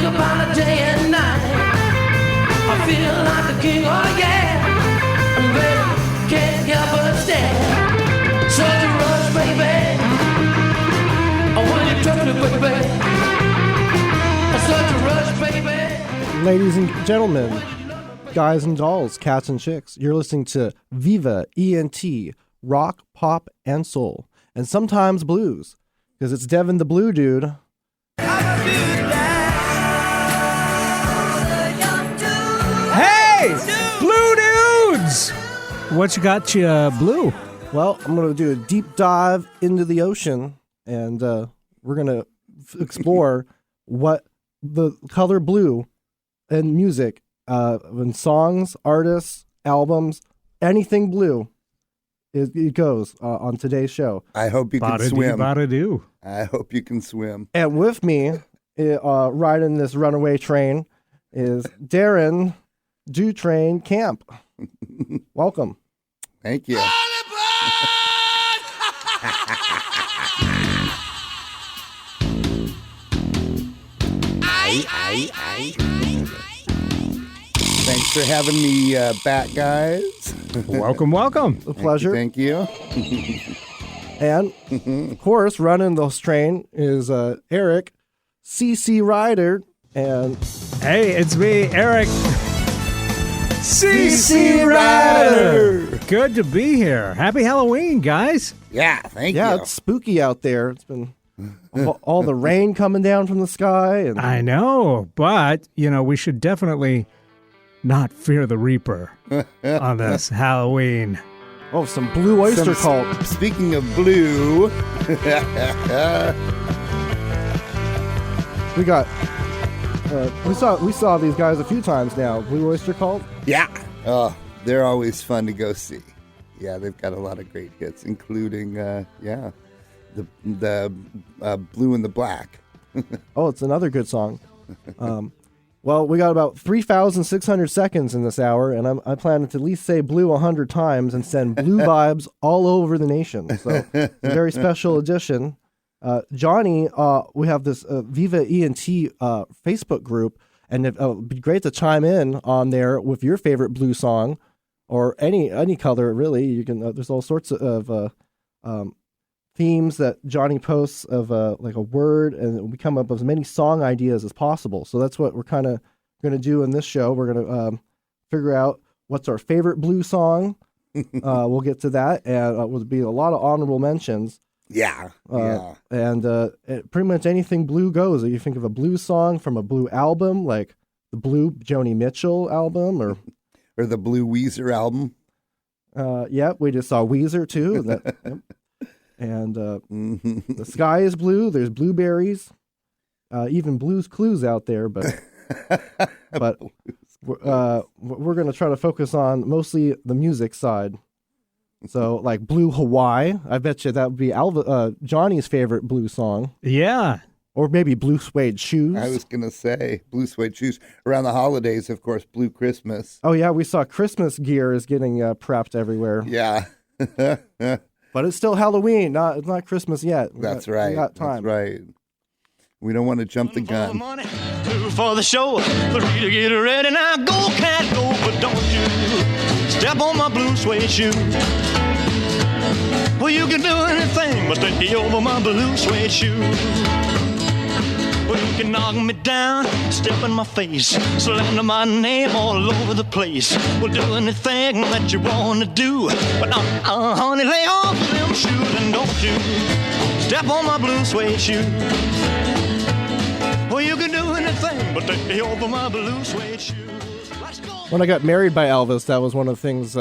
about it day and night. I feel like a king, oh yeah. And baby, can't help but stare. Such a rush, baby. Oh, when you touch me, baby. Such a rush, baby. Ladies and gentlemen, guys and dolls, cats and chicks, you're listening to Viva, ENT, rock, pop, and soul, and sometimes blues, because it's Devin the Blue Dude. Hey, Blue Dudes! What you got you blue? Well, I'm going to do a deep dive into the ocean, and we're going to explore what the color blue and music, in songs, artists, albums, anything blue, it goes on today's show. I hope you can swim. Do. I hope you can swim. And with me, riding this runaway train, is Darren Camp. Welcome. Thank you. Thanks for having me back, guys. Welcome. A pleasure. Thank you. And, of course, running this train is Eric, CC Reidar, and... Hey, it's me, Eric. CC Reidar. Good to be here. Happy Halloween, guys. Yeah, thank you. Yeah, it's spooky out there. It's been all the rain coming down from the sky. And I know, but, we should definitely not fear the Reaper on this Halloween. Oh, some Blue Oyster Cult. Speaking of blue, we got... we saw these guys a few times now. Blue Oyster Cult. yeah. Oh, they're always fun to go see. Yeah, they've got a lot of great hits, including the Blue and the Black. Oh, it's another good song. Well, we got about 3,600 seconds in this hour, and I plan to at least say blue 100 times and send blue vibes all over the nation. So it's a very special edition. Johnny, we have this Viva ENT Facebook group, and it would be great to chime in on there with your favorite blue song, or any color really. You can. There's all sorts of themes that Johnny posts of like a word, and we come up with as many song ideas as possible. So that's what we're kind of going to do in this show. We're going to figure out what's our favorite blue song. We'll get to that, and it will be a lot of honorable mentions. Yeah. And pretty much anything blue goes. If you think of a blue song from a blue album, like the Blue Joni Mitchell album, or the Blue Weezer album. Yeah, we just saw Weezer too. Yep. And the sky is blue. There's blueberries, even Blue's Clues out there. But we're going to try to focus on mostly the music side. So, like Blue Hawaii, I bet you that would be Johnny's favorite blue song. Yeah. Or maybe Blue Suede Shoes. I was going to say Blue Suede Shoes. Around the holidays, of course, Blue Christmas. Oh, yeah, we saw Christmas gear is getting prepped everywhere. Yeah. But it's still Halloween. It's not Christmas yet. That's right. We got time. That's right. We don't want to jump the gun. For the money, two for the show, three to get ready. Now go, cat, go, but don't you step on my blue suede shoe. Well, you can do anything but take me over my blue suede shoe. Well, you can knock me down, step in my face, slander my name all over the place. Well, do anything that you want to do, but honey, lay off them shoes and don't you step on my blue suede shoe. Well, you can do anything but take me over my blue suede shoes. Let's go. When I got married by Elvis, that was one of the things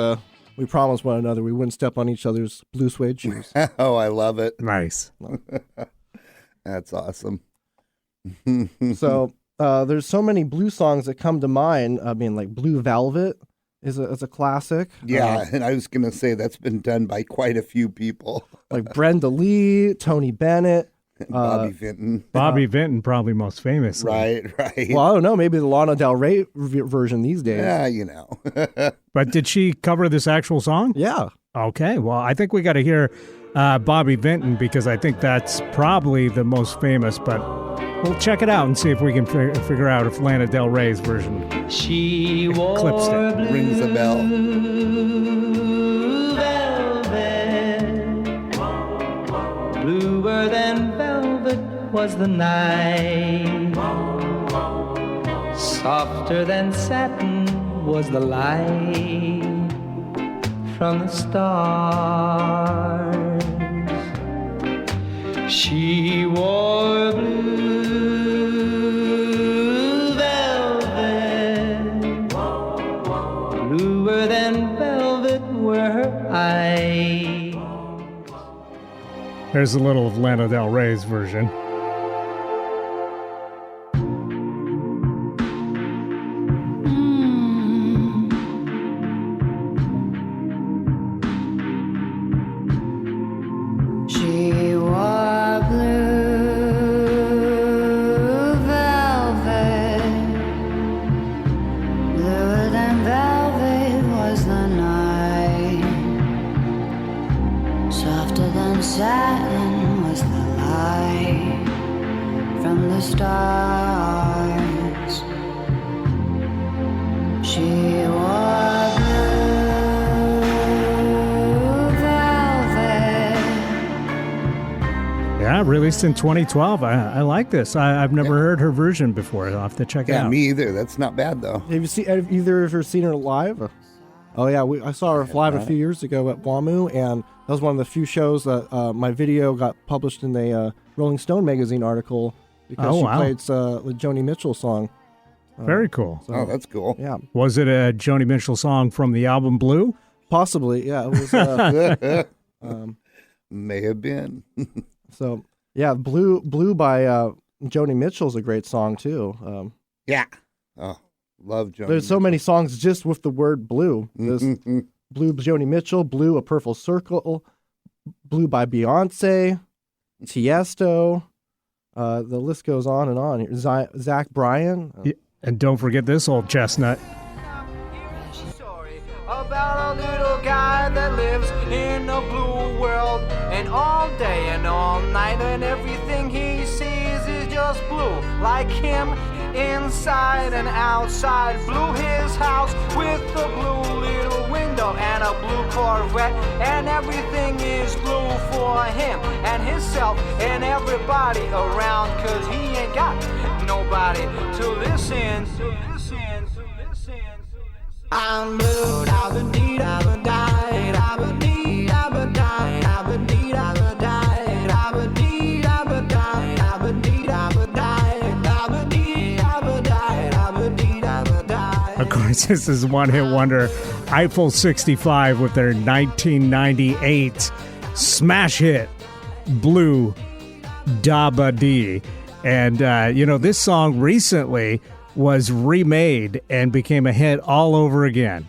we promised one another. We wouldn't step on each other's blue suede shoes. Oh, I love it. Nice. That's awesome. So there's so many blue songs that come to mind. I mean, like Blue Velvet is a classic. Yeah, and I was going to say that's been done by quite a few people. Like Brenda Lee, Tony Bennett. Bobby Vinton. Bobby Vinton, probably most famous. Right. Well, I don't know. Maybe the Lana Del Rey version these days. Yeah, you know. But did she cover this actual song? Yeah. Okay. Well, I think we got to hear Bobby Vinton because I think that's probably the most famous. But We'll check it out and see if we can figure out if Lana Del Rey's version She wore eclipsed it. blue Rings a bell. velvet. Bluer than velvet was the night. Softer than satin was the light from the stars. She wore blue velvet. Bluer than velvet were her eyes. There's a little of Lana Del Rey's version. She wore blue velvet. Bluer than velvet was the night. Softer than satin was the light from the stars. She wore blue velvet. Yeah, released in 2012. I like this. I've never heard her version before. I'll have to check it Yeah, out. me either. That's not bad though. Have either of you seen her live? Oh yeah, I saw her live a few years ago at WAMU, and that was one of the few shows that my video got published in a Rolling Stone magazine article because she played the Joni Mitchell song. Very cool. Oh, that's cool. Yeah, Was it a Joni Mitchell song from the album Blue? possibly. Yeah, it was. May have been. So yeah, Blue by Joni Mitchell's a great song too. Yeah. Oh, love Johnny. There's so many songs just with the word blue. There's Blue Joni Mitchell, Blue A Purple Circle, Blue by Beyonce, Tiesto. The list goes on and on. Here. Zach Bryan. And don't forget this old chestnut. Story about a little guy that lives in a blue world, and all day and all night, and everything he sees is just blue, like him inside and outside. Blue his house with a blue little window and a blue Corvette, and everything is blue for him and himself and everybody around, 'cause he ain't got nobody to listen. I'm blue, da-ba-dee, da-ba-die, da-ba-dee, da-ba-die, da-ba-dee, da-ba-die, da-ba-dee, da-ba-die, da-ba-dee, da-ba-die, da-ba-dee, da-ba-die, da-ba-dee, da-ba-die. Of course, this is one hit wonder. Eiffel 65 with their 1998 smash hit, Blue Da-Ba-Dee. And, this song recently was remade and became a hit all over again.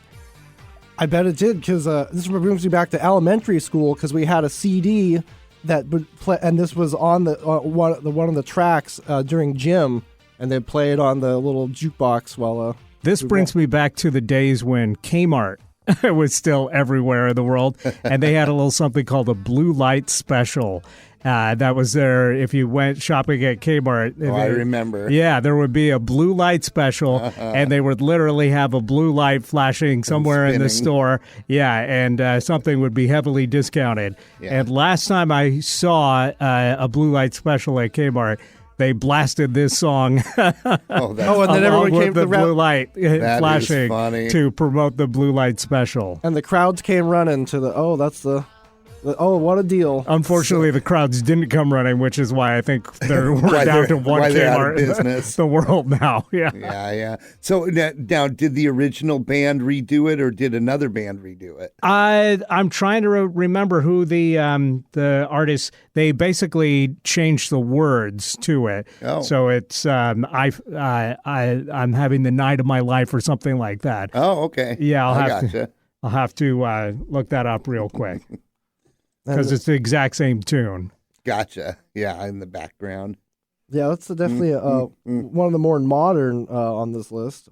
I bet it did, because this brings me back to elementary school, because we had a CD that would play, and this was on the one of the tracks during gym, and they'd play it on the little jukebox while. This brings me back to the days when Kmart was still everywhere in the world, and they had a little something called a blue light special. That was there if you went shopping at Kmart. Oh, I remember. Yeah, there would be a blue light special, and they would literally have a blue light flashing somewhere in the store. Yeah, and something would be heavily discounted. Yeah. And last time I saw a blue light special at Kmart, they blasted this song. Oh, that's and then everyone along with came the to blue light That flashing is funny. to promote the blue light special. And the crowds came running to what a deal. Unfortunately, the crowds didn't come running, which is why I think we're down to one why they're out of Kmart in business. the world now. Yeah. Yeah. So now, did the original band redo it, or did another band redo it? I'm trying to remember who the artists. They basically changed the words to it. Oh. So it's I'm having the night of my life or something like that. Oh, okay. Yeah, I'll I'll have to look that up real quick because it's the exact same tune. Gotcha. Yeah, in the background. Yeah, that's definitely one of the more modern on this list.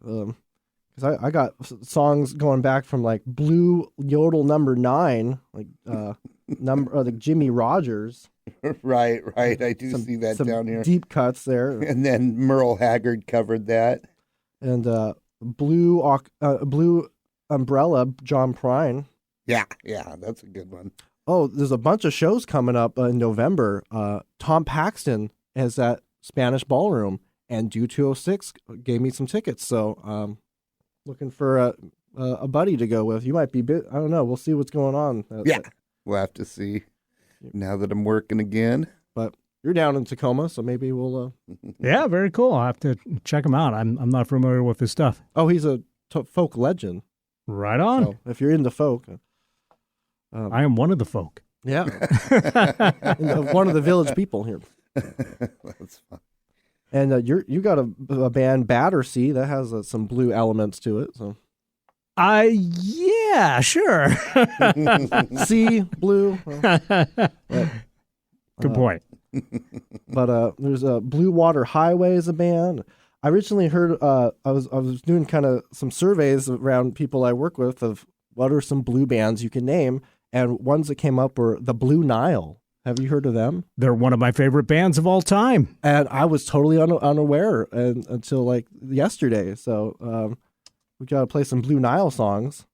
Because I got songs going back from like Blue Yodel number 9, like like Jimmy Rogers. Right. I do see that some down here. Deep cuts there. And then Merle Haggard covered that. And Blue Umbrella, John Prine. Yeah, that's a good one. Oh, there's a bunch of shows coming up in November. Tom Paxton has that Spanish Ballroom, and Due 206 gave me some tickets. So looking for a buddy to go with. You might be I don't know. We'll see what's going on. Yeah, we'll have to see now that I'm working again. But you're down in Tacoma, so maybe we'll... Yeah, very cool. I'll have to check him out. I'm not familiar with his stuff. Oh, he's a folk legend. Right on. So if you're into folk... I am one of the folk. Yeah. One of the village people here. That's fun. And you got a band, Battersea, that has some blue elements to it. So, yeah, sure. C, blue. Good point. But there's a Blue Water Highway as a band. I originally heard I was doing kind of some surveys around people I work with of what are some blue bands you can name, and ones that came up were the Blue Nile. Have you heard of them? They're one of my favorite bands of all time. And I was totally unaware until like yesterday. So we got to play some Blue Nile songs.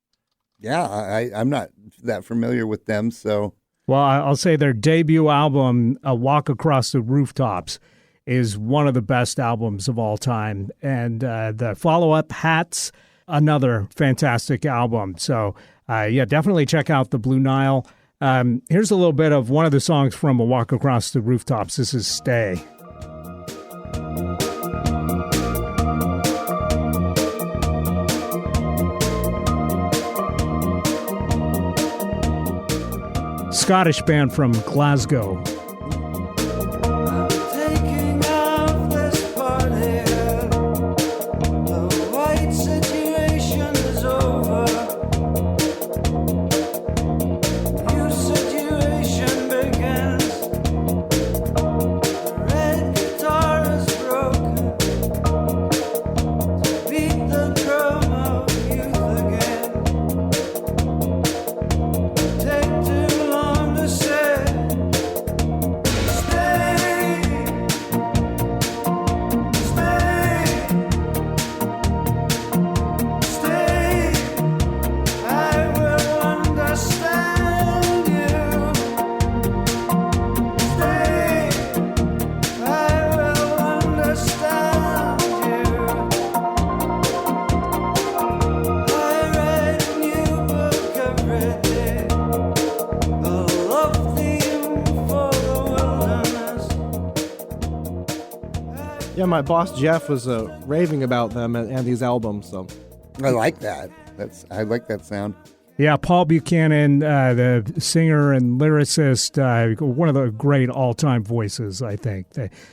Yeah, I'm not that familiar with them, so... Well, I'll say their debut album, A Walk Across the Rooftops, is one of the best albums of all time. And the follow-up, Hats, another fantastic album. So, yeah, definitely check out the Blue Nile. Here's a little bit of one of the songs from A Walk Across the Rooftops. This is Stay. Scottish band from Glasgow. Taking off this party, the white situation is over. New situation begins. The red guitar is broken. To beat the drum of youth again. Take too long to say. Stay, stay, I will understand you. Stay, I will understand you. I write a new book every day. A love theme for the wilderness. Yeah, my boss Jeff was raving about them and these albums. So I like that. I like that sound. Yeah, Paul Buchanan, the singer and lyricist, one of the great all-time voices, I think.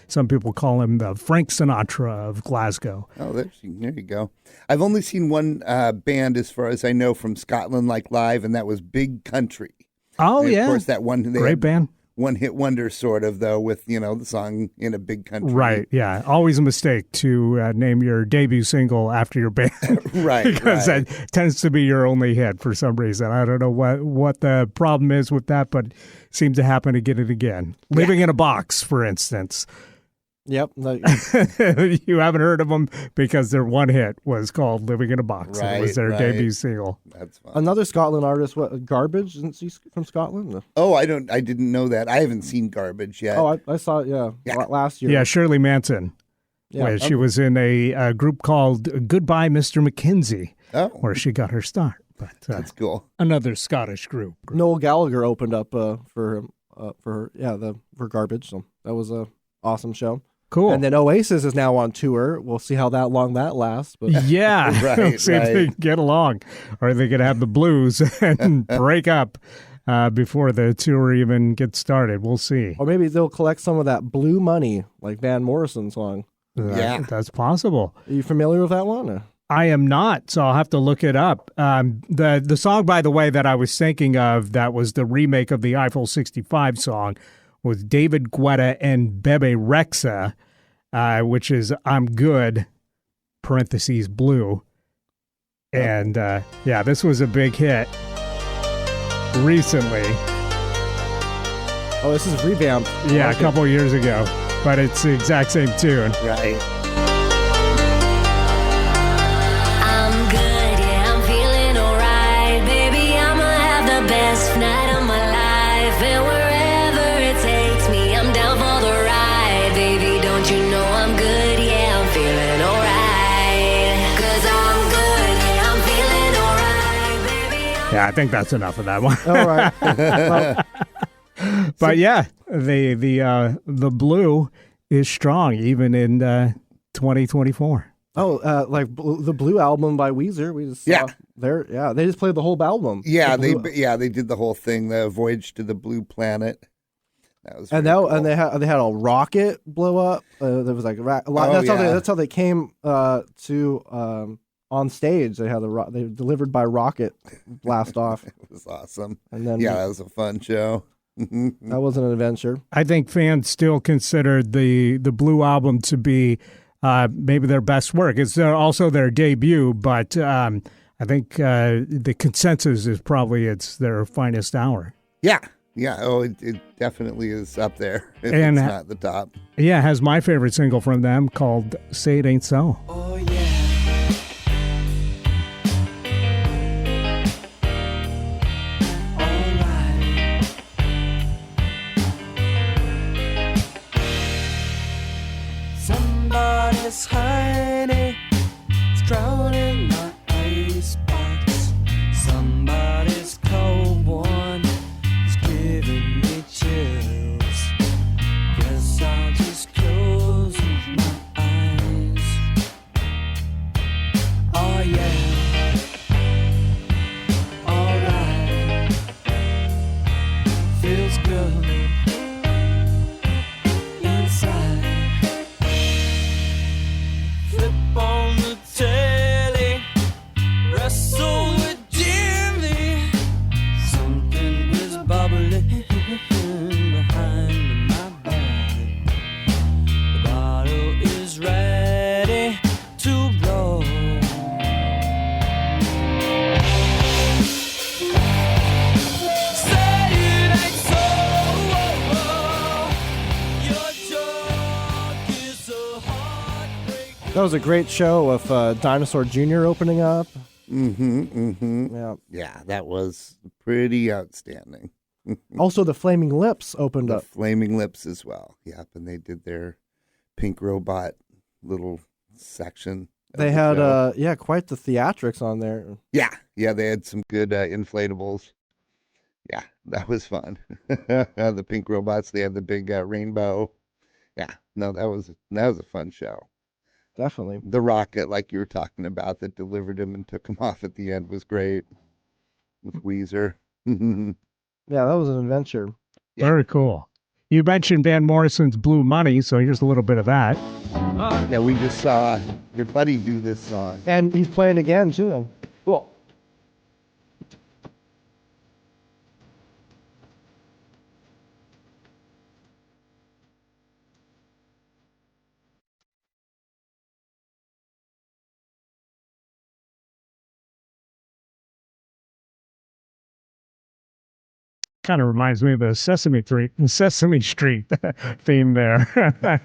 Some people call him the Frank Sinatra of Glasgow. Oh, there you go. I've only seen one band, as far as I know, from Scotland, like live, and that was Big Country. Oh, And yeah. Of course, that one. They Great had band. One-hit wonder, sort of, though, with, the song In a Big Country. Right, yeah. Always a mistake to name your debut single after your band. Right, Because right. that tends to be your only hit for some reason. I don't know what the problem is with that, but seems to happen again and again. Living in a Box, for instance. yep. You haven't heard of them because their one hit was called Living in a Box. It was their Right. debut single. That's fun. Another Scotland artist, what Garbage? Isn't she from Scotland? Oh, I didn't know that. I haven't seen Garbage yet. Oh, I saw it. Yeah, Yeah. last year. Yeah, Shirley Manson. Yeah, Where she was in a group called Goodbye, Mr. McKenzie, Oh, where she got her start. But that's cool. another Scottish group. Noel Gallagher opened up for her. Yeah, for Garbage. So that was a awesome show. Cool. And then Oasis is now on tour. We'll see how long that lasts. But Yeah, Right, see if they right. get along, or they could have the blues and break up before the tour even gets started. We'll see. or maybe they'll collect some of that Blue Money, like Van Morrison song. Yeah. That's possible. Are you familiar with that one? I am not, so I'll have to look it up. The song, by the way, that I was thinking of that was the remake of the Eiffel 65 song was David Guetta and Bebe Rexha, which is I'm Good, parentheses blue. And yeah, this was a big hit recently. Oh, this is revamped. Yeah, a couple years ago, but it's the exact same tune. Right. I'm good, yeah, I'm feeling alright. Baby, I'ma have the best night of my life. And wherever it takes me, I'm down for the ride. Baby, don't you know I'm good, yeah, I'm feeling alright. 'Cause I'm good, yeah, I'm feeling alright. Baby, Yeah, I think that's enough of that one. All right. Well, But yeah, the blue is strong even in 2024. like the Blue album by Weezer. We just saw they just played the whole album. Yeah, The they Blue- did the whole thing, the Voyage to the Blue Planet. That was and very cool. they had a rocket blow up. There was like a lot. That's how they came to on stage. They had they delivered by rocket blast off. It was awesome. And then that was a fun show. that was an adventure. I think fans still consider the Blue album to be maybe their best work. It's also their debut, but I think the consensus is probably it's their finest hour. Yeah. Oh, it definitely is up there. If And- it's not the top. Yeah, it has my favorite single from them called Say It Ain't So. Oh yeah. Alright. Somebody's honey is drowning my icebox. Somebody's cold one is giving me chills. Guess I'll just close my eyes. Oh yeah, alright. Feels good inside. Flip on the telly, wrestle with Jimmy. Something is bubbling behind my back. The bottle is ready to blow. Say it ain't so. Your talk is a heartbreak. That was a great show of Dinosaur Jr. opening up. Yeah. Yeah, that was pretty outstanding. Also, the Flaming Lips opened The up. Flaming Lips as well. Yep, and they did their Pink Robot little section. of They the had show. quite the theatrics on there. Yeah, they had some good inflatables. Yeah, that was fun. The Pink Robots, they had the big rainbow. Yeah, no, that was a fun show. Definitely. The rocket, like you were talking about, that delivered him and took him off at the end was great with Weezer. Yeah, that was an adventure. Yeah. Very cool. You mentioned Van Morrison's Blue Money, so here's a little bit of that. Yeah, we just saw your buddy do this song. And he's playing again, too. Cool. Kind of reminds me of the Sesame Street theme there.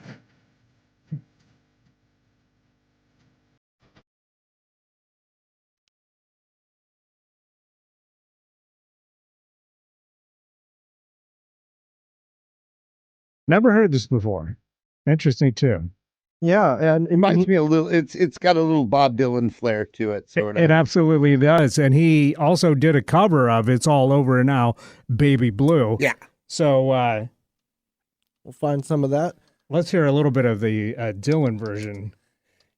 Never heard this before. Interesting too. Yeah, and It reminds me a little. It's got a little Bob Dylan flair to it, sort of. It absolutely does. And he also did a cover of It's All Over Now, Baby Blue. Yeah. So we'll find some of that. let's hear a little bit of the Dylan version.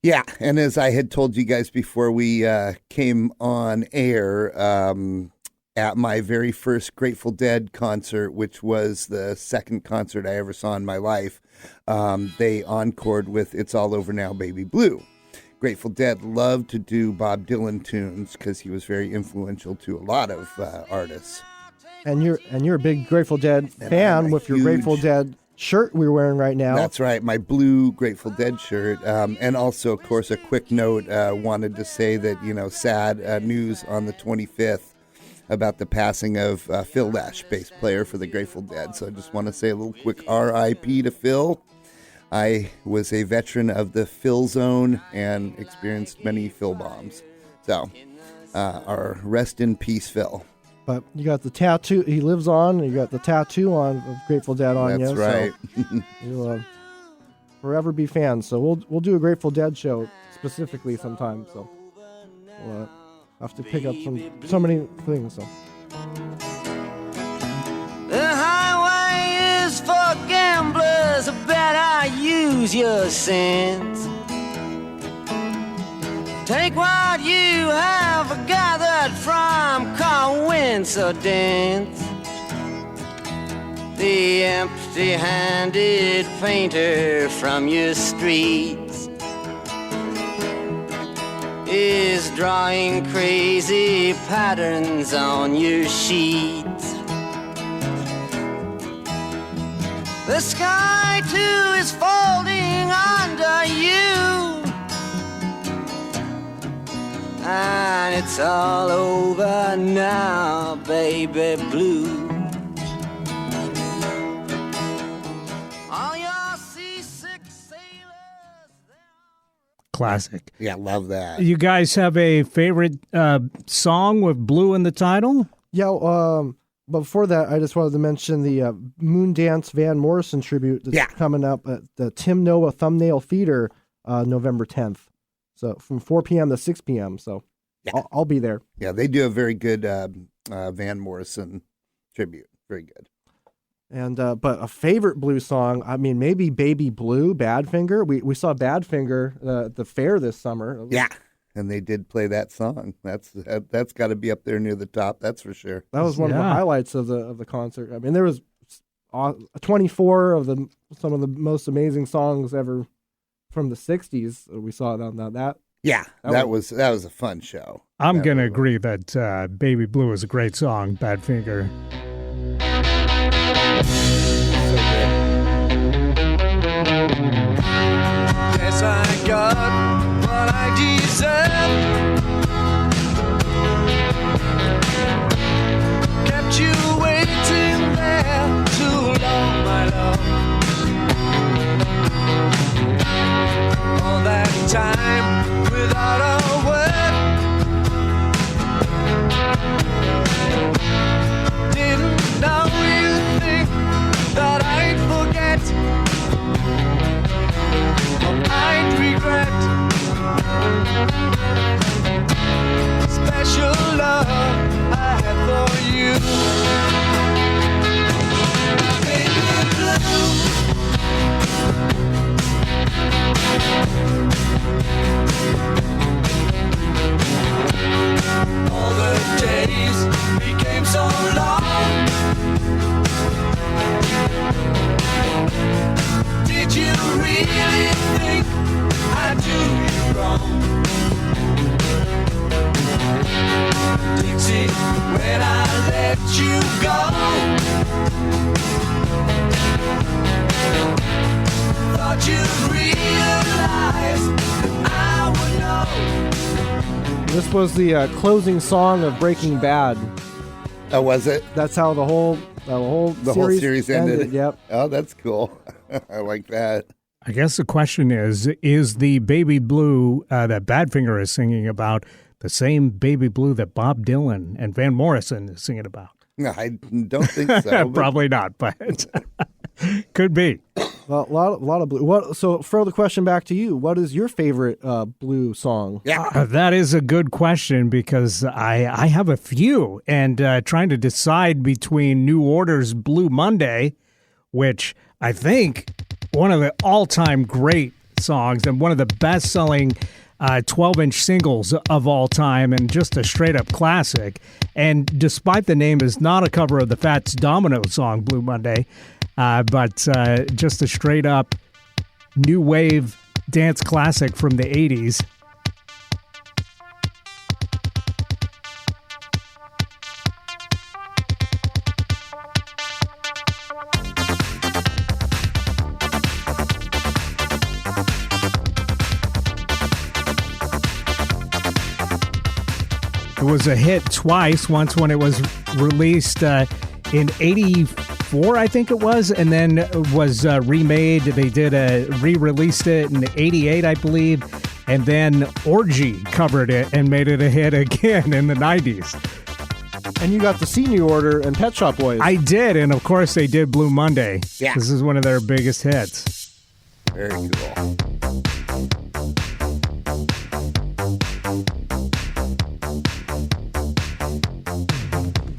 Yeah, and as I had told you guys before we came on air, at my very first Grateful Dead concert, which was the second concert I ever saw in my life, they encored with It's All Over Now, Baby Blue. Grateful Dead loved to do Bob Dylan tunes because he was very influential to a lot of artists. And you're a big Grateful Dead fan I'm a with your huge Grateful Dead shirt we're wearing right now. That's right, my blue Grateful Dead shirt. And also, of course, a quick note, wanted to say that, sad news on the 25th about the passing of Phil Lesh, bass player for the Grateful Dead. So I just want to say a little quick RIP to Phil. I was a veteran of the Phil zone and experienced many Phil bombs. So, our rest in peace, Phil. But you got the tattoo. He lives on. You got the tattoo on of Grateful Dead on you. That's right. So you'll forever be fans. So we'll do a Grateful Dead show specifically sometime. So we'll have to pick up so many things. So. The highway is for gamblers. Better use your sense. Take what you have gathered from coincidence. The empty-handed painter from your streets is drawing crazy patterns on your sheets. The sky too is folding under you, and it's all over now, baby blue. All your seasick sailors. Classic. Yeah, love that. You guys have a favorite song with blue in the title? Yeah. But before that, I just wanted to mention the Moondance Van Morrison tribute that's coming up at the Tim Noah Thumbnail Theater November 10th. So from 4 p.m. to 6 p.m. So I'll be there. Yeah, they do a very good Van Morrison tribute. Very good. And but a favorite blue song, I mean, maybe Baby Blue, Badfinger. We saw Badfinger at the fair this summer. Yeah, and they did play that song. That's got to be up there near the top. That's for sure. That was one of the highlights of the concert. I mean, there was 24 of some of the most amazing songs ever from the 60s. We saw it on that. Yeah, that was a fun show. I'm going to agree that Baby Blue is a great song, Badfinger. Yes, I got what I deserve. Kept you waiting there too long, my love. All that time without a word. Didn't know you think that I'd forget, or I'd regret. Special love I have for you. Baby blue. All the days became so long. Did you really think I'd do you wrong? Dixie, when I let you go, thought you'd realize that I would know. This was the closing song of Breaking Bad. Oh, was it? That's how the whole whole series ended. Yep. Oh, that's cool. I like that. I guess the question is the Baby Blue that Badfinger is singing about the same Baby Blue that Bob Dylan and Van Morrison is singing about? I don't think so. Probably not, but could be. Well, a lot of blue. So, throw the question back to you. What is your favorite blue song? Yeah, that is a good question because I have a few, and trying to decide between New Order's Blue Monday, which I think one of the all-time great songs and one of the best-selling 12-inch singles of all time, and just a straight-up classic. And despite the name is not a cover of the Fats Domino song Blue Monday, but just a straight-up new wave dance classic from the 80s. It was a hit twice. Once when it was released in '84, I think it was, and then was remade. They did re-released it in '88, I believe, and then Orgy covered it and made it a hit again in the '90s. And you got the Senior Order and Pet Shop Boys. I did, and of course they did Blue Monday. Yeah. This is one of their biggest hits. Very cool.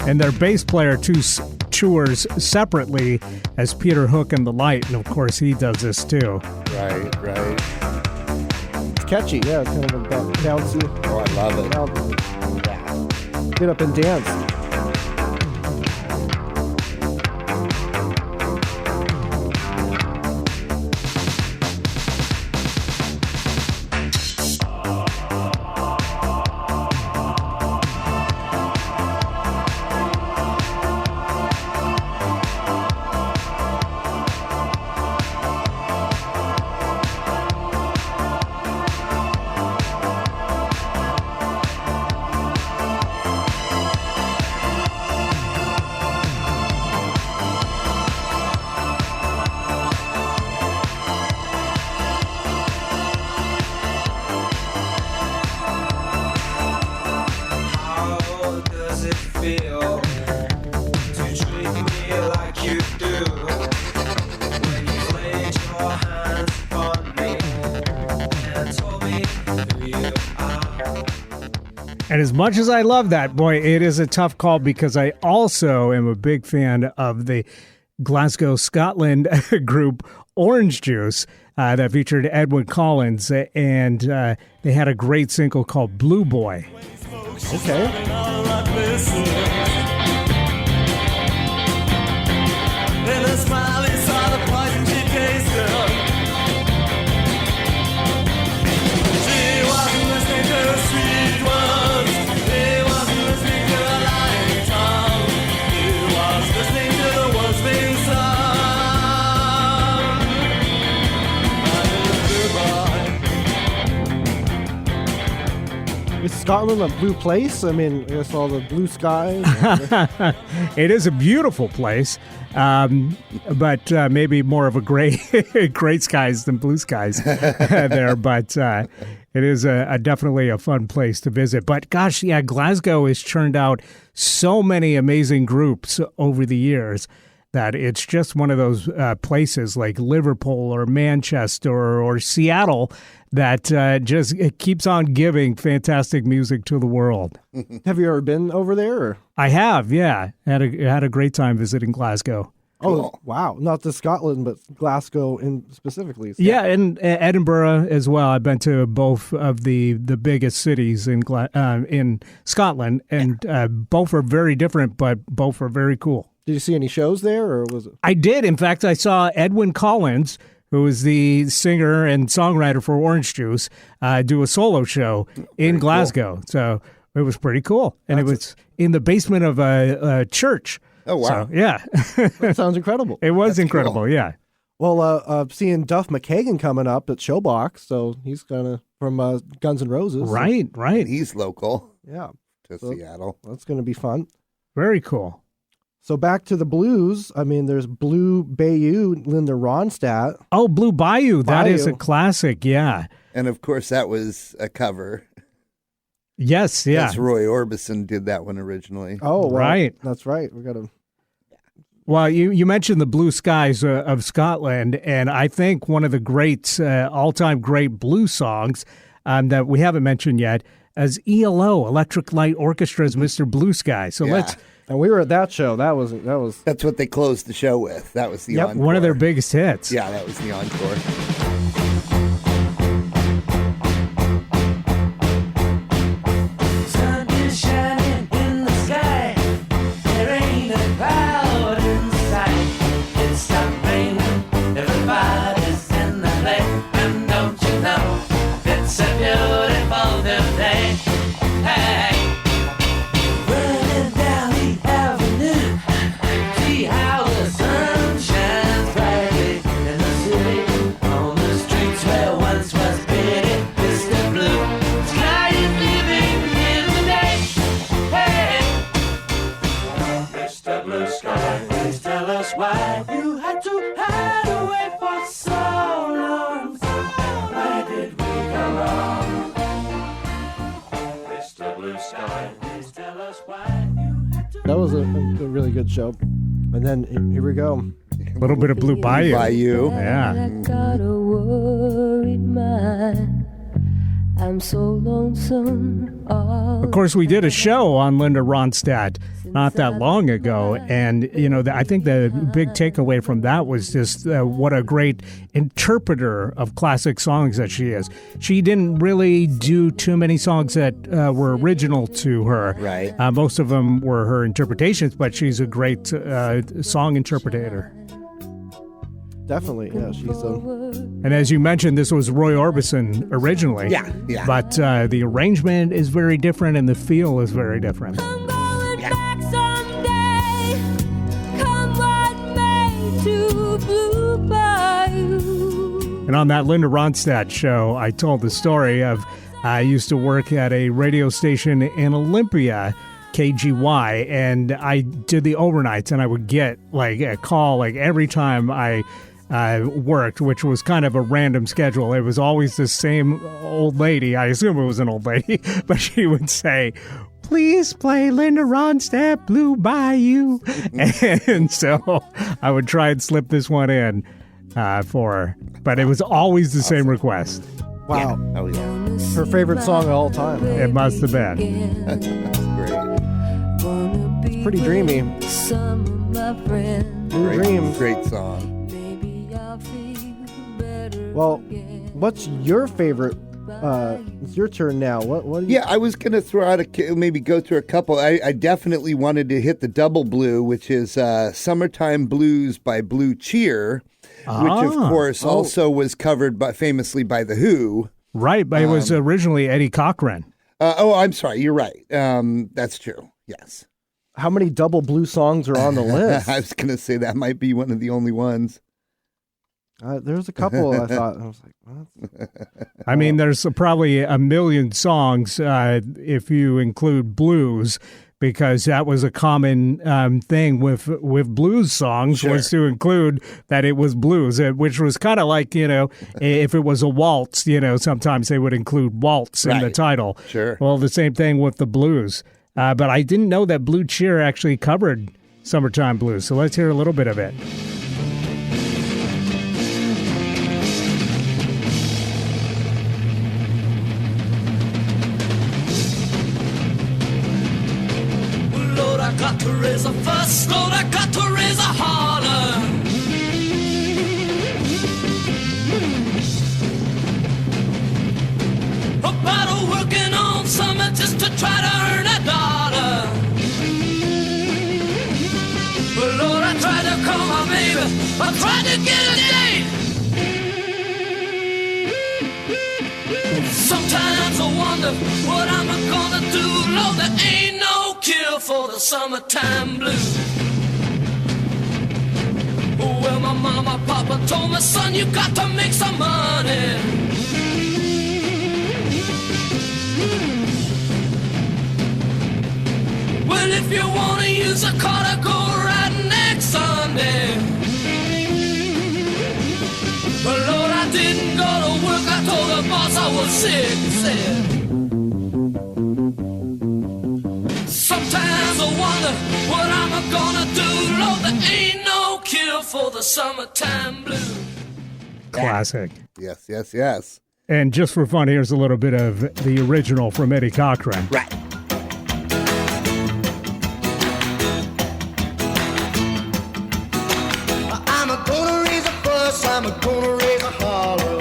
And their bass player tours separately as Peter Hook and the Light, and of course he does this too. Right. It's catchy, yeah. It's kind of a bouncy. Oh, I love it. Yeah. Get up and dance. And as much as I love that, boy, it is a tough call because I also am a big fan of the Glasgow, Scotland group Orange Juice that featured Edwin Collins, and they had a great single called Blue Boy. Okay. Is Scotland a blue place? I mean, I guess all the blue skies. It is a beautiful place, but maybe more of a gray skies than blue skies there. But it is definitely a fun place to visit. But gosh, yeah, Glasgow has churned out so many amazing groups over the years that it's just one of those places like Liverpool or Manchester or Seattle that just it keeps on giving fantastic music to the world. Have you ever been over there? Or? I have, yeah. Had a great time visiting Glasgow. Oh, wow. Not to Scotland, but Glasgow specifically. Yeah, and Edinburgh as well. I've been to both of the biggest cities in Scotland, and both are very different, but both are very cool. Did you see any shows there, or was it? I did. In fact, I saw Edwin Collins, who is the singer and songwriter for Orange Juice, do a solo show in Glasgow. Cool. So it was pretty cool. And it was in the basement of a church. Oh, wow. So, yeah. That sounds incredible. It was That's incredible, cool. yeah. Well, seeing Duff McKagan coming up at Showbox, so he's kind of from Guns N' Roses. Right. He's local Yeah. to So Seattle. that's going to be fun. Very cool. So back to the blues. I mean, there's Blue Bayou, Linda Ronstadt. Oh, Blue Bayou. That is a Bayou. classic, yeah. And of course, that was a cover. Yes, yeah. That's Roy Orbison did that one originally. Oh, well, Right. That's right. We got to. Well, you mentioned the blue skies of Scotland, and I think one of the great, all-time great blues songs that we haven't mentioned yet is ELO, Electric Light Orchestra's Mr. Blue Sky. So Yeah. let's... And we were at that show. That was. That's what they closed the show with. That was the encore. one of their biggest hits. Yeah, that was the encore. Sun is shining in the sky. There ain't a cloud in sight. It stopped raining. Everybody's in the lake. And don't you know, it's a beautiful new day. Hey, running down the avenue. See how the sun shines brightly in the city. On the streets where That was a really good show. And then here we go. A little bit of Blue Bayou. Bayou. Yeah. I got a worried mind. I'm so lonesome. Of course, we did a show on Linda Ronstadt not that long ago, and I think the big takeaway from that was just what a great interpreter of classic songs that she is. She didn't really do too many songs that were original to her. Right. Most of them were her interpretations, but she's a great song interpreter. Definitely, yeah. She's And as you mentioned, this was Roy Orbison originally. Yeah. But the arrangement is very different and the feel is very different. I'm going back someday. Come what may to Blue Bayou. And on that Linda Ronstadt show, I told the story of I used to work at a radio station in Olympia, KGY, and I did the overnights, and I would get like a call like every time I worked, which was kind of a random schedule. It was always the same old lady. I assume it was an old lady, but she would say, "Please play Linda Ronstadt, Blue Bayou." And so I would try and slip this one in for her, but it was always the same request. wow. Oh, yeah. Her favorite song of all time. It must have been. That's great. It's pretty dreamy. Some of my friends. Blue Dream. Great song. Maybe I'll feel better. Well, what's your favorite? It's your turn now. What do you? Yeah, I was going to throw out maybe go through a couple. I definitely wanted to hit the double blue, which is Summertime Blues by Blue Cheer, which of course also was covered famously by The Who. Right, but it was originally Eddie Cochran. I'm sorry. You're right. That's true. Yes. How many double blue songs are on the list? I was going to say that might be one of the only ones. There's a couple I thought. I was like, what? I mean, there's probably a million songs if you include blues, because that was a common thing with blues songs, Sure. was to include that it was blues, which was kind of like, if it was a waltz, sometimes they would include waltz in the Right. title. Sure. Well, the same thing with the blues. But I didn't know that Blue Cheer actually covered Summertime Blues, so let's hear a little bit of it. Lord, I got to raise a fuss. Lord, I got to raise a holler. About working on summer just to try to earn a dollar. But Lord, I tried to call my baby. I tried to get a date. Sometimes I wonder what I'm gonna do. Lord, there ain't no cure for the summertime blues. Well, my mama, papa told me, son, you got to make some money. Well, if you wanna use a car to go riding next Sunday. But Lord, I didn't go to work. I told the boss I was sick. He said, sometimes I wonder what I'm gonna do. Lord, there ain't no cure for the summertime blues. Classic. Yes, yes, yes. And just for fun, here's a little bit of the original from Eddie Cochran. Right. I'm gonna raise a fuss, I'm gonna raise a holler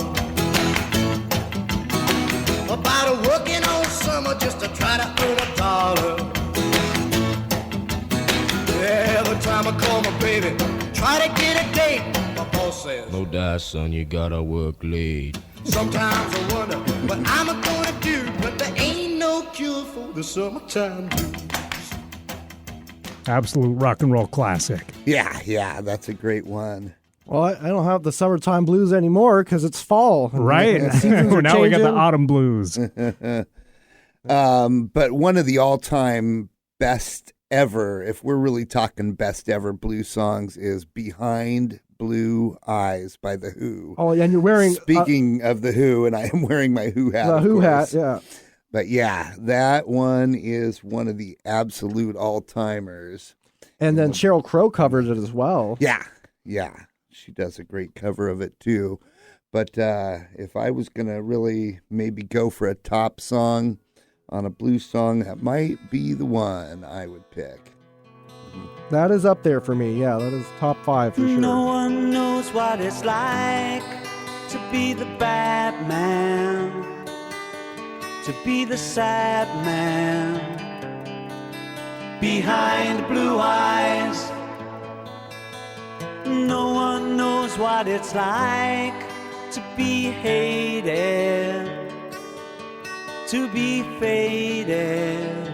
about working all summer just to try to earn a dollar. Every time I call my baby, try to get a date, my boss says, No die, son, you gotta work late. sometimes I wonder what I'm gonna do, but there ain't no cure for the summertime blues. Absolute rock and roll classic. Yeah, that's a great one. Well, I don't have the summertime blues anymore because it's fall. Right? The seasons are Now we got the changing. autumn blues. But one of the all-time best ever, if we're really talking best ever blues songs, is Behind Blue Eyes by The Who. Oh, and you're wearing Speaking of The Who, and I am wearing my Who hat. the of Who hat. course. Yeah. But yeah, that one is one of the absolute all-timers. And then Sheryl Crow covers it as well. Yeah. She does a great cover of it too. But if I was going to really maybe go for a top song on a blues song, that might be the one I would pick. That is up there for me. Yeah, that is top 5 for sure. No one knows what it's like to be the bad man, to be the sad man behind blue eyes. No one knows what it's like to be hated, to be faded,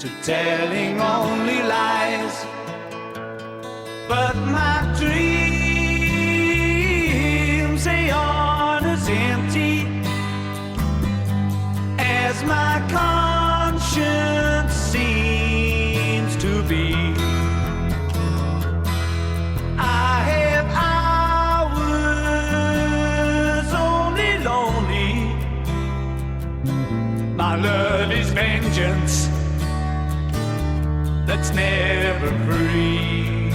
to telling only lies. But my dreams, they aren't as empty as my conscience seems to be. I have hours only lonely. My love is vengeance that's never free.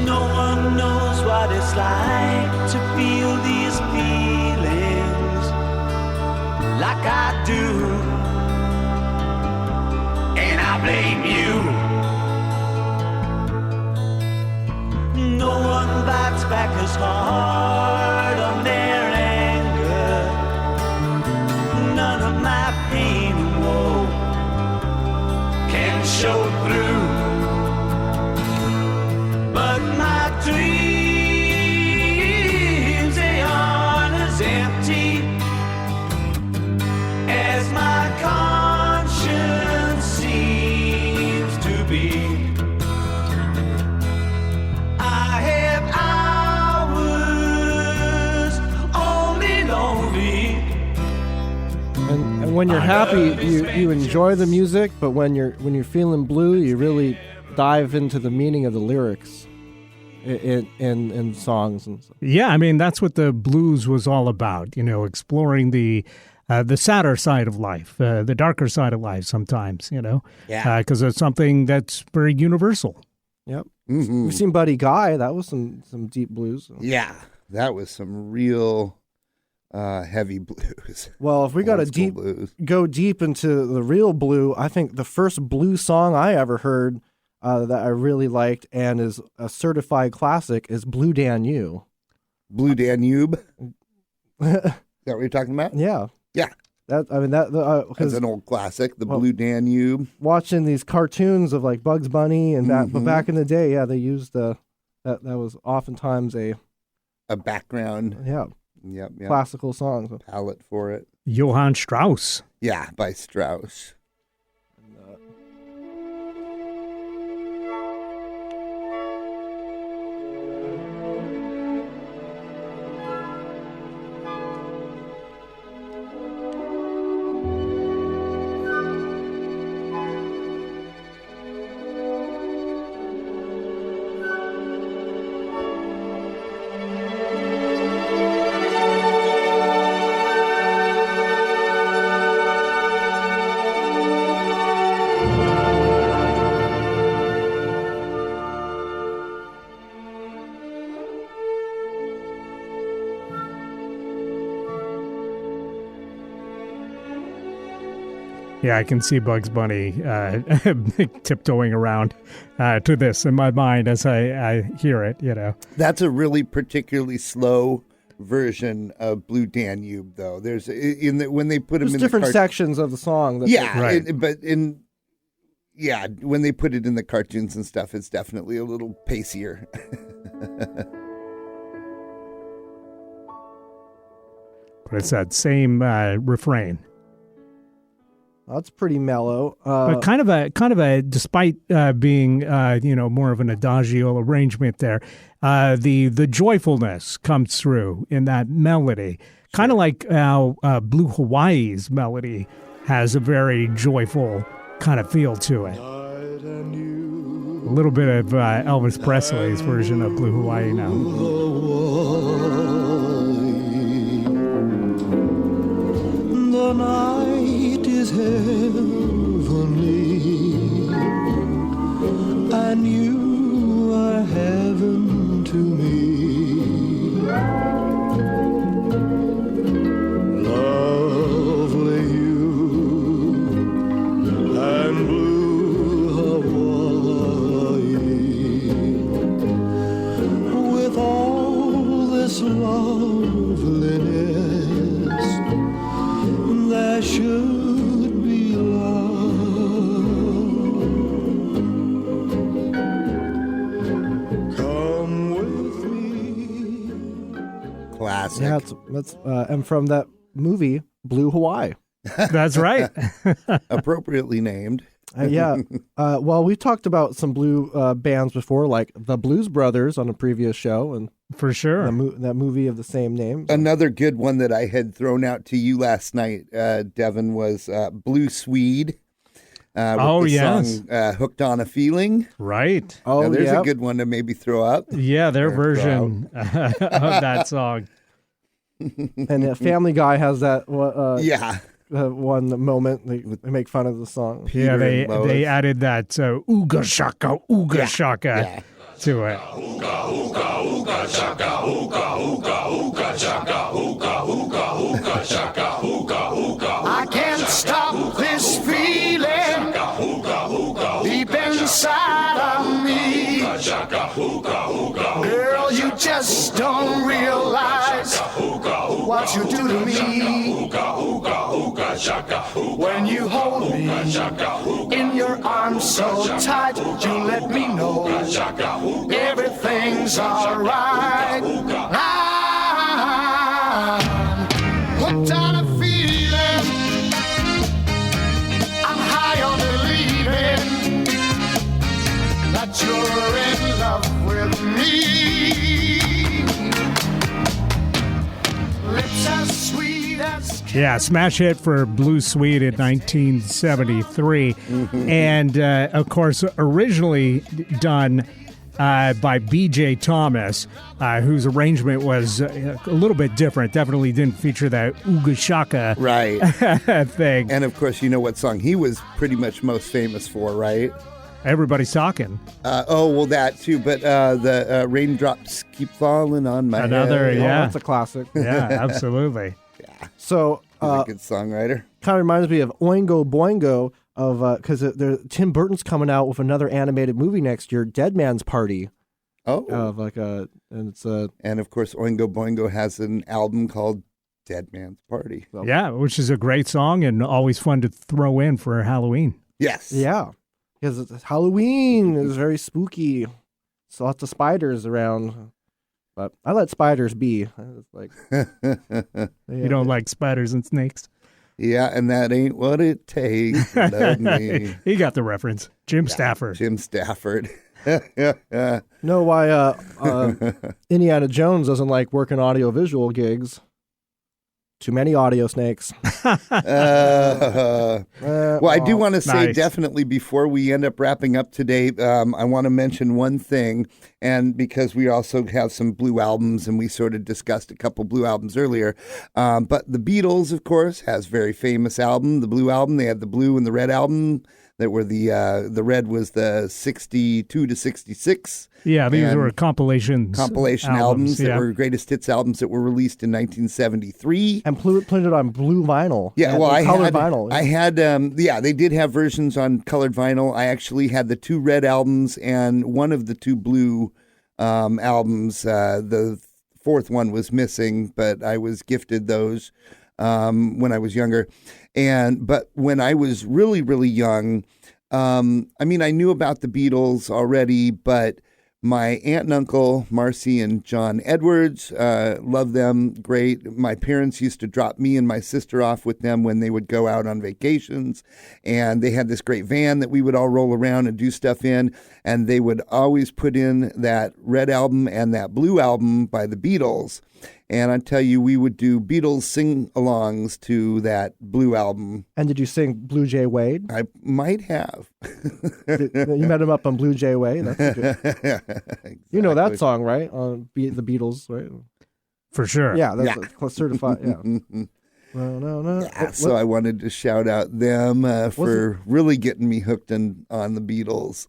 No one knows what it's like to feel these feelings like I do, and I blame you. No one bites back as hard on their anger. None of my pain and woe can show through. But my dreams, they aren't as empty as my conscience seems to be. I have hours only lonely. And when you're happy, you enjoy the music, but when you're feeling blue, you really dive into the meaning of the lyrics in songs and stuff. Yeah, I mean, that's what the blues was all about, exploring the sadder side of life, the darker side of life sometimes, Yeah. because it's something that's very universal. Yep. Mm-hmm. We've seen Buddy Guy. That was some deep blues. Yeah, that was some real heavy blues. Well, if we got to go deep into the real blue, I think the first blues song I ever heard that I really liked and is a certified classic is Blue Danube. Blue Danube? Is that what you're talking about? Yeah. Yeah. That's an old classic, the Blue Danube. Watching these cartoons of like Bugs Bunny and that, but back in the day, yeah, they used that was oftentimes a background. Yeah. Yep. Classical song. Palette for it. Johann Strauss. Yeah, by Strauss. Yeah, I can see Bugs Bunny tiptoeing around to this in my mind as I hear it, That's a really particularly slow version of Blue Danube, though. There's when they put them in different sections of the song. right. When they put it in the cartoons and stuff, it's definitely a little pacier. But it's that same refrain. That's pretty mellow. But kind of a despite being more of an adagio arrangement there, the joyfulness comes through in that melody. Kind of like how Blue Hawaii's melody has a very joyful kind of feel to it. Night and you A little bit of Elvis Presley's version of Blue Hawaii now. The night is heavenly, and you are heaven to me. Lovely you and blue Hawaii, with all this loveliness, there should be love. Come with me. Classic. Yeah, that's and from that movie, Blue Hawaii. That's right. Appropriately named. Yeah. Well, we talked about some blue bands before, like the Blues Brothers on a previous show, and For sure. that movie of the same name. Another good one that I had thrown out to you last night, Devin, was Blue Swede. With the song, Hooked on a Feeling. Right. Oh, now, there's yeah. a good one to maybe throw up. Yeah, their Or version of that song. And Family Guy has that Yeah. one moment they make fun of the song. Yeah, Peter and Lois. they added that ooga shaka Yeah. to it. I can't stop this feeling deep inside of me. Girl, you just don't realize what you do to me. When you hold me in your arms so tight, you let me know everything's alright. I'm hooked on a feeling, I'm high on believing that you're in love with me. Lips as sweet as Yeah, smash hit for Blue Swede in 1973. And, of course, originally done by B.J. Thomas, whose arrangement was a little bit different. Definitely didn't feature that ooga shaka Right. thing. And, of course, you know what song he was pretty much most famous for, right? Everybody's talking. Well, that too. But the raindrops keep falling on my Another, head. yeah. Oh, that's a classic. Yeah, absolutely. So He's a good songwriter. kind of reminds me of Oingo Boingo of because Tim Burton's coming out with another animated movie next year, Dead Man's Party. Oh. Of and it's And, of course, Oingo Boingo has an album called Dead Man's Party. so, Yeah, which is a great song and always fun to throw in for Halloween. Yes. yeah, because it's Halloween is very spooky. So lots of spiders around. But I let spiders be. It's like You don't like spiders and snakes? Yeah, and that ain't what it takes. Love me. He got the reference. Jim Stafford. Jim Stafford. know why Indiana Jones doesn't like working audiovisual gigs. Too many audio snakes. Well, I do want to say Nice. definitely before we end up wrapping up today, I want to mention one thing, and because we also have some blue albums, and we sort of discussed a couple blue albums earlier, but the Beatles, of course, has very famous album, the Blue Album. They had the Blue and the Red album. That were the red was the 62 to 66. Yeah, these and were compilation albums that yeah. were greatest hits albums that were released in 1973. And printed on blue vinyl. Yeah, And well, I colored had vinyl. I had they did have versions on colored vinyl. I actually had the two red albums and one of the two blue albums. The fourth one was missing, but I was gifted those when I was younger. But when I was really, really young, I knew about the Beatles already, but my aunt and uncle, Marcy and John Edwards, loved them. Great. My parents used to drop me and my sister off with them when they would go out on vacations. And they had this great van that we would all roll around and do stuff in. And they would always put in that red album and that blue album by the Beatles. And I tell you, we would do Beatles sing-alongs to that Blue album. And did you sing Blue Jay Wade? I might have. You met him up on Blue Jay Wade? That's good. Exactly. You know that song, right? On the Beatles, right? For sure. Yeah, that's a certified, yeah. No. Yeah, so I wanted to shout out them for really getting me hooked on the Beatles.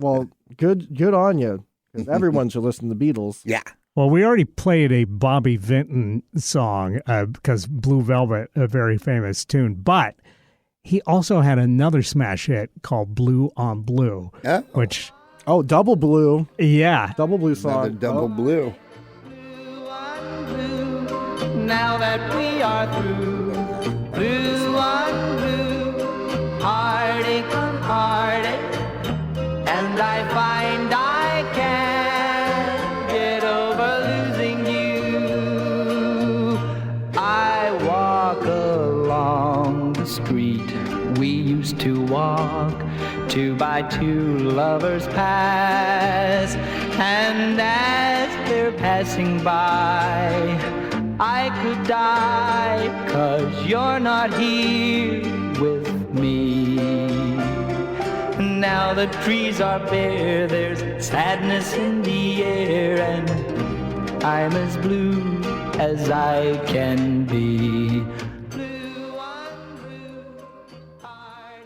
Well, good on you. Because everyone should listen to the Beatles. Yeah. Well, we already played a Bobby Vinton song because Blue Velvet, a very famous tune. But he also had another smash hit called Blue on Blue, which... Oh, Double Blue. Yeah. Double Blue song. Another Double Blue. Now that we are through, blue on blue, heartache on heartache, and I find I can't get over losing you. I walk along the street we used to walk, 2 by 2 lovers pass, and as they're passing by, I could die, 'cause you're not here with me. Now the trees are bare, there's sadness in the air, and I'm as blue as I can be.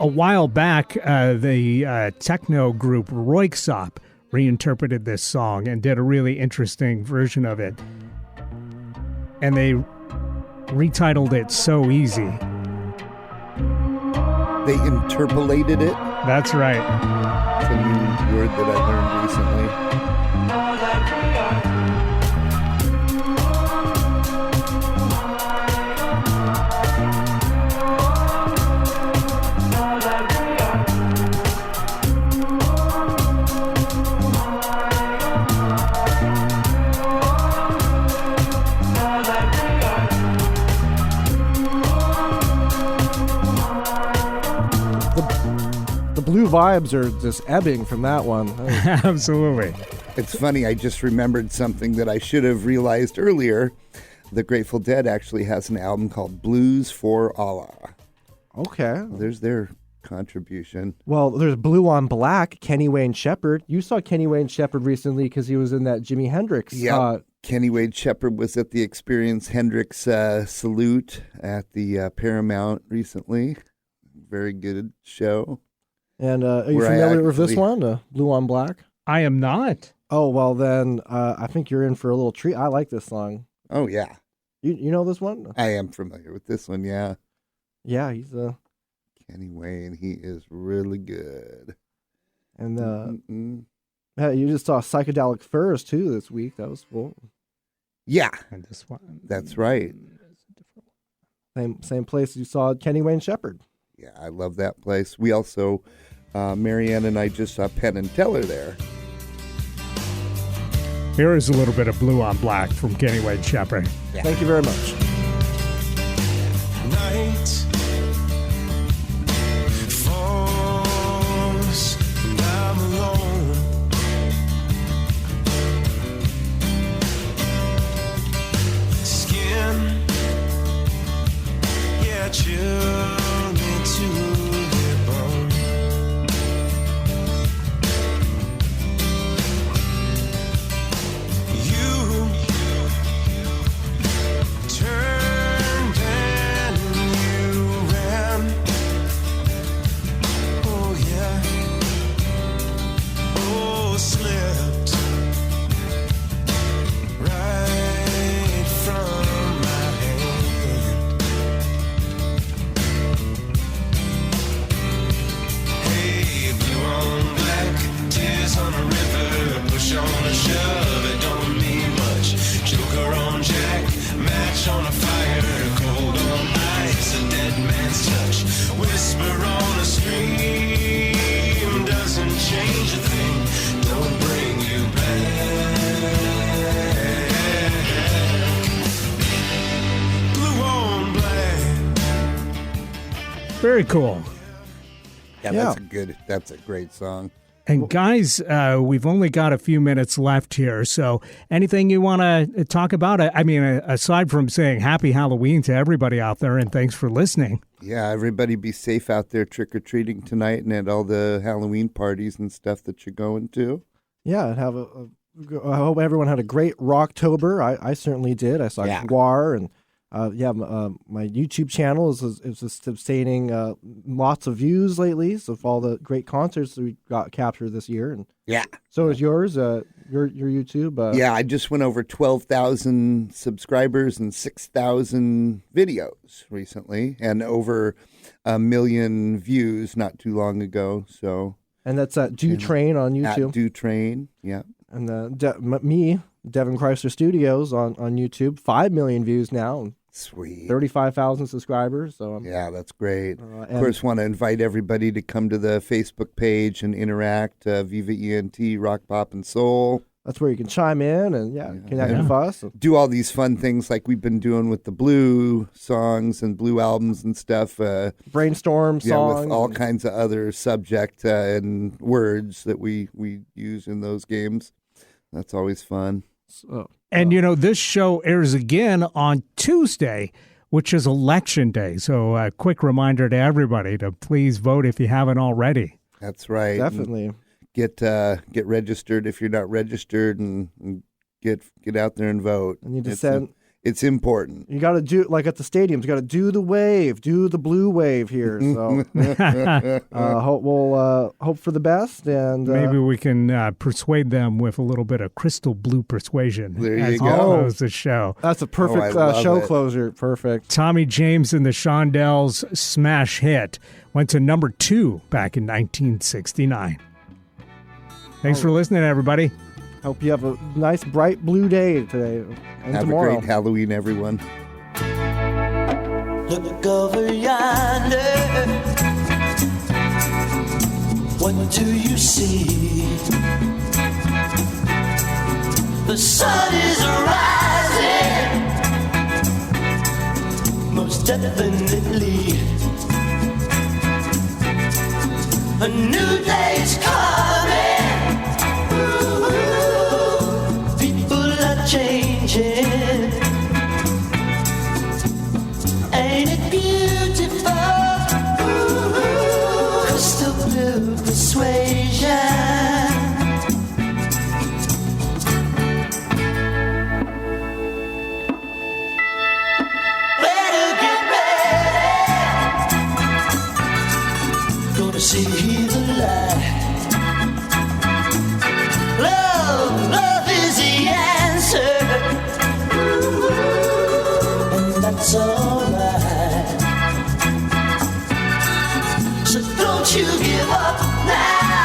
A while back, the techno group Roixop reinterpreted this song and did a really interesting version of it. And they retitled it So Easy. They interpolated it? That's right. It's a new word that I learned recently. Blue vibes are just ebbing from that one. Absolutely. It's funny, I just remembered something that I should have realized earlier. The Grateful Dead actually has an album called Blues for Allah. Okay. There's their contribution. Well, there's Blue on Black, Kenny Wayne Shepherd. You saw Kenny Wayne Shepherd recently because he was in that Jimi Hendrix. Yeah. Kenny Wayne Shepherd was at the Experience Hendrix salute at the Paramount recently. Very good show. And are you familiar with this one, Blue on Black? I am not. Oh, well then, I think you're in for a little treat. I like this song. Oh, yeah. You know this one? I am familiar with this one, yeah. Yeah, he's Kenny Wayne, he is really good. And hey, you just saw Psychedelic Furs too this week. That was cool. Yeah. And this one. That's right. Same place you saw Kenny Wayne Shepherd. Yeah, I love that place. We also, Marianne and I just saw Penn and Teller there. Here is a little bit of Blue on Black from Kenny Wayne Shepherd. Yeah. Thank you very much. Night falls and I'm alone. Skin, yeah, chill me to the bone. You turned and you ran. Oh yeah. Oh, slipped right from my hand. Hey, blue on black, tears on a river, push on a shove, it don't mean much. Joker on Jack, match on a fire, cold on ice, a dead man's touch. Whisper on a stream, doesn't change a thing, don't bring you back. Blue on black. Very cool. Yeah, Yeah. that's a great song. And guys, we've only got a few minutes left here, so anything you want to talk about? I mean, aside from saying happy Halloween to everybody out there, and thanks for listening. Yeah, everybody be safe out there trick-or-treating tonight and at all the Halloween parties and stuff that you're going to. Yeah, and I hope everyone had a great Rocktober. I certainly did. I saw Guar, and my YouTube channel is just sustaining lots of views lately. So of all the great concerts that we got captured this year, and so is yours. Your YouTube. Yeah, I just went over 12,000 subscribers and 6,000 videos recently, and over 1 million views not too long ago. So. And that's at Do Train on YouTube. At Do Train, yeah. And Devin Creisler Studios on YouTube, 5 million views now. Sweet. 35,000 subscribers. So yeah, that's great. Of course, want to invite everybody to come to the Facebook page and interact. Viva ENT, Rock, Pop, and Soul. That's where you can chime in and connect with us. Do all these fun things like we've been doing with the Blue songs and Blue albums and stuff. Brainstorm songs. With all kinds of other subject and words that we use in those games. That's always fun. And, this show airs again on Tuesday, which is Election Day. So a quick reminder to everybody to please vote if you haven't already. That's right. Definitely. And get registered if you're not registered, and get out there and vote. And you just send. It's important. You got to do, like at the stadiums, you got to do the wave, do the blue wave here. So we'll hope for the best. And maybe we can persuade them with a little bit of crystal blue persuasion. There as you we go. Close the show. That's a perfect show closer. Perfect. Tommy James and the Shondells' smash hit went to number 2 back in 1969. Thanks for listening, everybody. Hope you have a nice, bright blue day today and have tomorrow. Have a great Halloween, everyone. Look over yonder. What do you see? The sun is rising, most definitely. A new day's coming. Changing, ain't it beautiful? Ooh, crystal blue persuasion. Better get ready. Gonna see the light. Love is the answer. And that's alright. So don't you give up now.